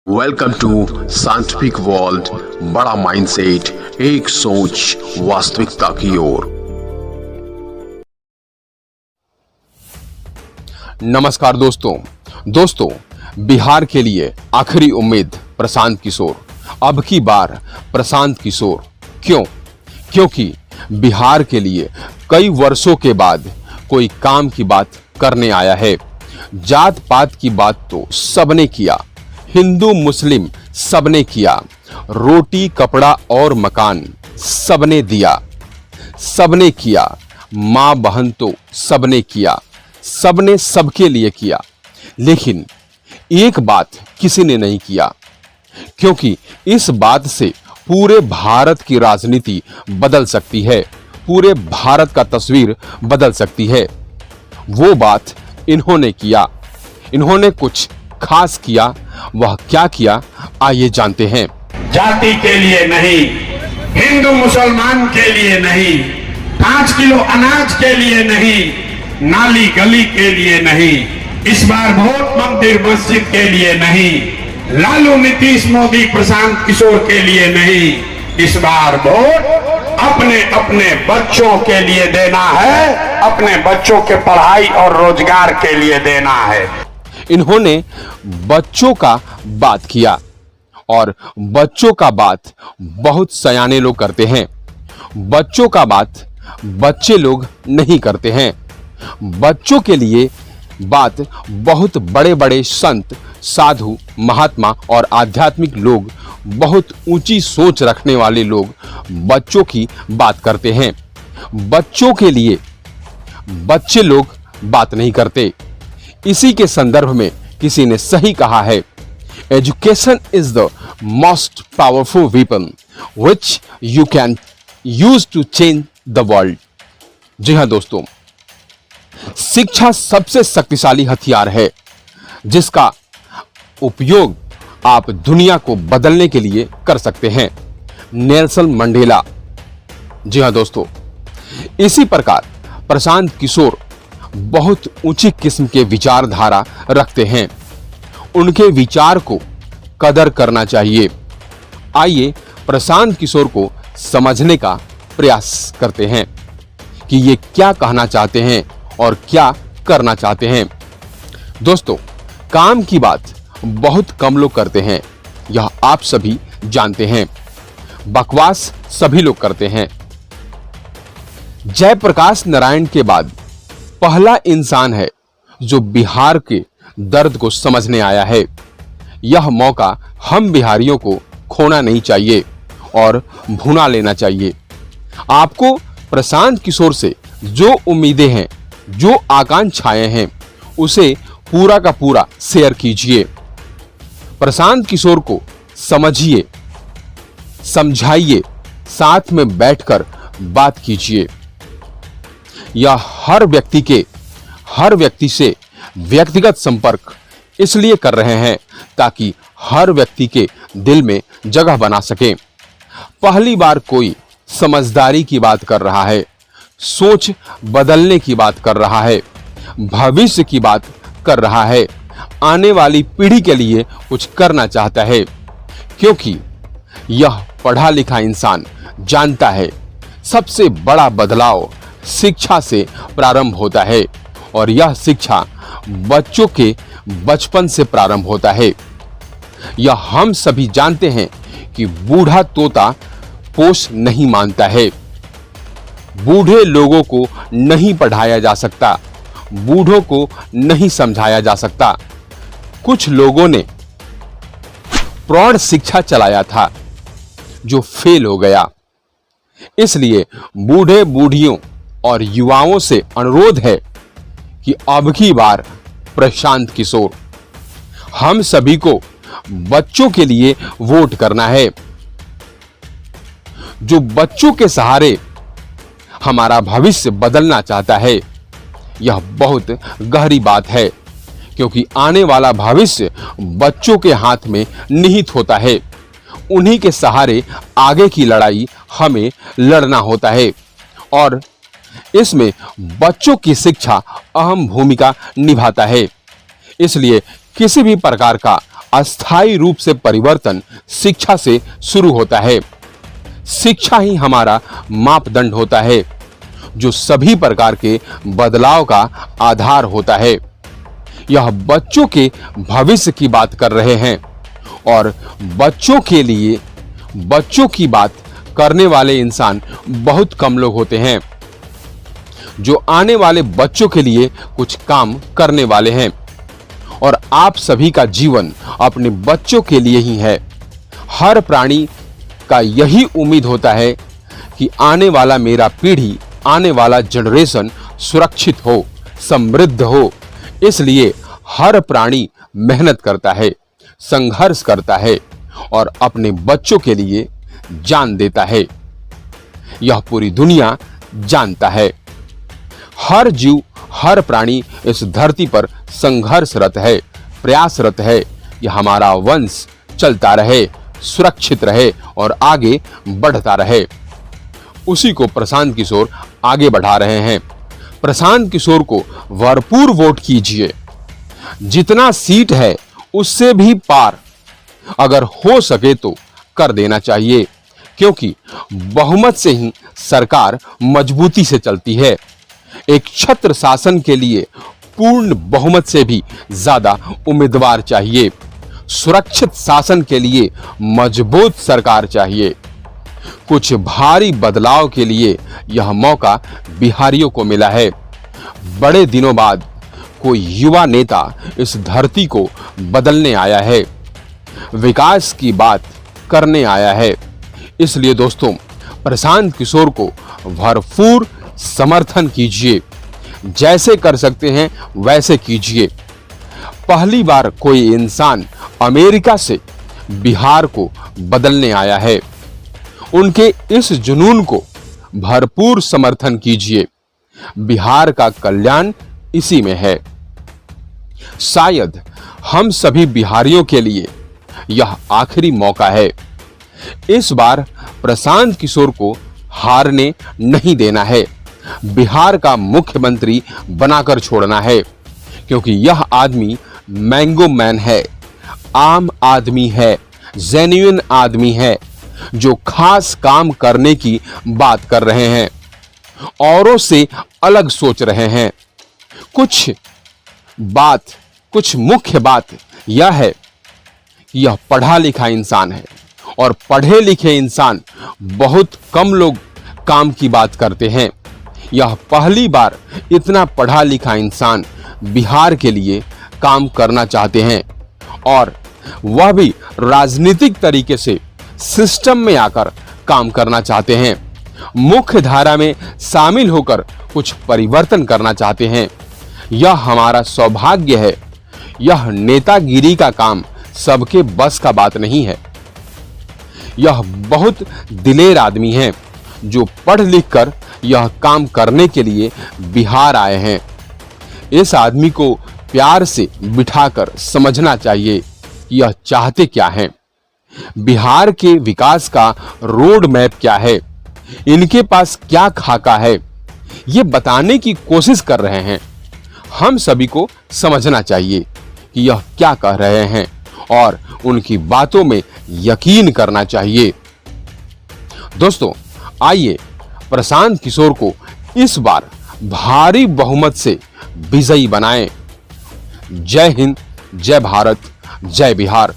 Welcome to scientific world. बड़ा mindset, एक सोच वास्तविकता की ओर। नमस्कार दोस्तों, बिहार के लिए आखिरी उम्मीद प्रशांत किशोर। अब की बार प्रशांत किशोर क्यों? क्योंकि बिहार के लिए कई वर्षों के बाद कोई काम की बात करने आया है। जात पात की बात तो सबने किया, हिंदू मुस्लिम सबने किया, रोटी कपड़ा और मकान सबने दिया, सबने किया, माँ बहन तो सबने किया, सबने सबके लिए किया। लेकिन एक बात किसी ने नहीं किया, क्योंकि इस बात से पूरे भारत की राजनीति बदल सकती है, पूरे भारत का तस्वीर बदल सकती है। वो बात इन्होंने किया, इन्होंने कुछ खास किया। वह क्या किया, आइए जानते हैं। जाति के लिए नहीं, हिंदू मुसलमान के लिए नहीं, 5 किलो अनाज के लिए नहीं, नाली गली के लिए नहीं, इस बार वोट मंदिर मस्जिद के लिए नहीं, लालू नीतीश मोदी प्रशांत किशोर के लिए नहीं, इस बार वोट अपने अपने बच्चों के लिए देना है, अपने बच्चों के पढ़ाई और रोजगार के लिए देना है। इन्होंने बच्चों का बात किया, और बच्चों का बात बहुत सयाने लोग करते हैं। बच्चों का बात बच्चे लोग नहीं करते हैं। बच्चों के लिए बात बहुत बड़े बड़े संत, साधु, महात्मा और आध्यात्मिक लोग, बहुत ऊंची सोच रखने वाले लोग बच्चों की बात करते हैं। बच्चों के लिए बच्चे लोग बात नहीं करते। इसी के संदर्भ में किसी ने सही कहा है, education is the most powerful weapon which you can use to change the world. जी हां दोस्तों, शिक्षा सबसे शक्तिशाली हथियार है, जिसका उपयोग आप दुनिया को बदलने के लिए कर सकते हैं। Nelson Mandela. जी हां दोस्तों, इसी प्रकार प्रशांत किशोर बहुत ऊंची किस्म के विचारधारा रखते हैं। उनके विचार को कदर करना चाहिए। आइए प्रशांत किशोर को समझने का प्रयास करते हैं कि ये क्या कहना चाहते हैं और क्या करना चाहते हैं। दोस्तों, काम की बात बहुत कम लोग करते हैं, यह आप सभी जानते हैं। बकवास सभी लोग करते हैं। जयप्रकाश नारायण के बाद पहला इंसान है जो बिहार के दर्द को समझने आया है। यह मौका हम बिहारियों को खोना नहीं चाहिए और भुना लेना चाहिए। आपको प्रशांत किशोर से जो उम्मीदें हैं, जो आकांक्षाएं हैं, उसे पूरा का पूरा शेयर कीजिए। प्रशांत किशोर को समझिए, समझाइए, साथ में बैठकर बात कीजिए। यह हर व्यक्ति से व्यक्तिगत संपर्क इसलिए कर रहे हैं ताकि हर व्यक्ति के दिल में जगह बना सके। पहली बार कोई समझदारी की बात कर रहा है, सोच बदलने की बात कर रहा है, भविष्य की बात कर रहा है, आने वाली पीढ़ी के लिए कुछ करना चाहता है। क्योंकि यह पढ़ा लिखा इंसान जानता है, सबसे बड़ा बदलाव शिक्षा से प्रारंभ होता है, और यह शिक्षा बच्चों के बचपन से प्रारंभ होता है। यह हम सभी जानते हैं कि बूढ़ा तोता पोष नहीं मानता है। बूढ़े लोगों को नहीं पढ़ाया जा सकता, बूढ़ों को नहीं समझाया जा सकता। कुछ लोगों ने प्रौढ़ शिक्षा चलाया था जो फेल हो गया। इसलिए बूढ़े बूढ़ियों और युवाओं से अनुरोध है कि अब की बार प्रशांत किशोर, हम सभी को बच्चों के लिए वोट करना है। जो बच्चों के सहारे हमारा भविष्य बदलना चाहता है। यह बहुत गहरी बात है, क्योंकि आने वाला भविष्य बच्चों के हाथ में निहित होता है। उन्हीं के सहारे आगे की लड़ाई हमें लड़ना होता है, और इसमें बच्चों की शिक्षा अहम भूमिका निभाता है। इसलिए किसी भी प्रकार का अस्थायी रूप से परिवर्तन शिक्षा से शुरू होता है। शिक्षा ही हमारा मापदंड होता है, जो सभी प्रकार के बदलाव का आधार होता है। यह बच्चों के भविष्य की बात कर रहे हैं और बच्चों के लिए बच्चों की बात करने वाले इंसान बहुत कम लोग होते हैं, जो आने वाले बच्चों के लिए कुछ काम करने वाले हैं। और आप सभी का जीवन अपने बच्चों के लिए ही है। हर प्राणी का यही उम्मीद होता है कि आने वाला मेरा पीढ़ी, आने वाला जनरेशन सुरक्षित हो, समृद्ध हो। इसलिए हर प्राणी मेहनत करता है, संघर्ष करता है और अपने बच्चों के लिए जान देता है। यह पूरी दुनिया जानता है। हर जीव, हर प्राणी इस धरती पर संघर्षरत है, प्रयासरत है कि हमारा वंश चलता रहे, सुरक्षित रहे और आगे बढ़ता रहे। उसी को प्रशांत किशोर आगे बढ़ा रहे हैं। प्रशांत किशोर को भरपूर वोट कीजिए, जितना सीट है उससे भी पार अगर हो सके तो कर देना चाहिए, क्योंकि बहुमत से ही सरकार मजबूती से चलती है। एक छत्र शासन के लिए पूर्ण बहुमत से भी ज्यादा उम्मीदवार चाहिए। सुरक्षित शासन के लिए मजबूत सरकार चाहिए। कुछ भारी बदलाव के लिए यह मौका बिहारियों को मिला है। बड़े दिनों बाद कोई युवा नेता इस धरती को बदलने आया है, विकास की बात करने आया है। इसलिए दोस्तों, प्रशांत किशोर को भरपूर समर्थन कीजिए। जैसे कर सकते हैं वैसे कीजिए। पहली बार कोई इंसान अमेरिका से बिहार को बदलने आया है। उनके इस जुनून को भरपूर समर्थन कीजिए। बिहार का कल्याण इसी में है। शायद हम सभी बिहारियों के लिए यह आखिरी मौका है। इस बार प्रशांत किशोर को हारने नहीं देना है। बिहार का मुख्यमंत्री बनाकर छोड़ना है, क्योंकि यह आदमी मैंगो मैन है, आम आदमी है, जेन्युइन आदमी है, जो खास काम करने की बात कर रहे हैं, औरों से अलग सोच रहे हैं। कुछ मुख्य बात यह है कि यह पढ़ा लिखा इंसान है और पढ़े लिखे इंसान बहुत कम लोग काम की बात करते हैं। यह पहली बार इतना पढ़ा लिखा इंसान बिहार के लिए काम करना चाहते हैं, और वह भी राजनीतिक तरीके से सिस्टम में आकर काम करना चाहते हैं। मुख्य धारा में शामिल होकर कुछ परिवर्तन करना चाहते हैं। यह हमारा सौभाग्य है। यह नेतागिरी का काम सबके बस का बात नहीं है। यह बहुत दिलेर आदमी हैं, जो पढ़ लिख कर यह काम करने के लिए बिहार आए हैं। इस आदमी को प्यार से बिठाकर समझना चाहिए कि यह चाहते क्या हैं, बिहार के विकास का रोड मैप क्या है, इनके पास क्या खाका है, ये बताने की कोशिश कर रहे हैं। हम सभी को समझना चाहिए कि यह क्या कह रहे हैं और उनकी बातों में यकीन करना चाहिए। दोस्तों, आइए प्रशांत किशोर को इस बार भारी बहुमत से विजयी बनाएं। जय हिंद, जय भारत, जय बिहार।